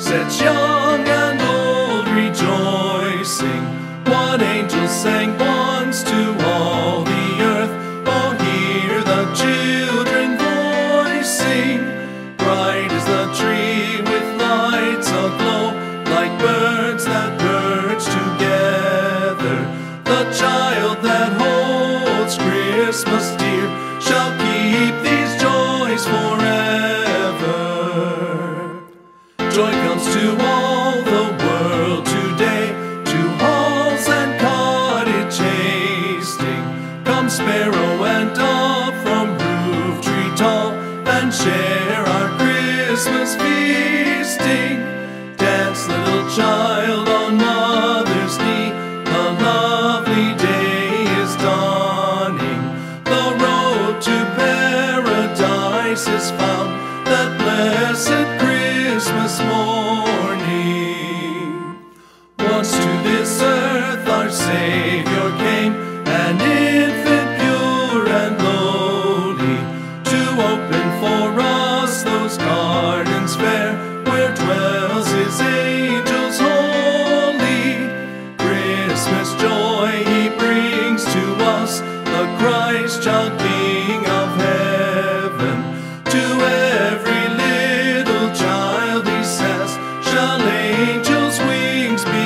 sets young and old rejoicing. One angel sang once to all the earth, oh, hear the children voicing. Bright is the tree with lights aglow, like birds that perch together. The child that holds Christmas dear shall keep these joys forever. Joy comes to all the world today, to halls and cottage hasting. Come sparrow and dove from roof tree tall, and share our Christmas feasting. Dance, little child, on mother's knee, a lovely day is dawning. The road to paradise is found that blessed Christmas morning. Once to this earth our Savior came, an infant pure and lowly, to open for us those gardens fair, where dwells His angels holy. Christmas joy He brings to us, the Christ child King of heaven. To every little child He says, shall angels' wings be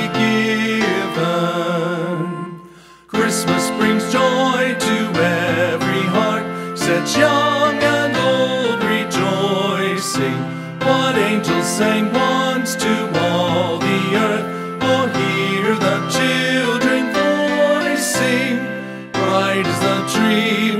given. Christmas brings joy to every heart, sets young and old rejoicing. What angels sang once to all the earth, oh, hear the children voicing. Bright is the tree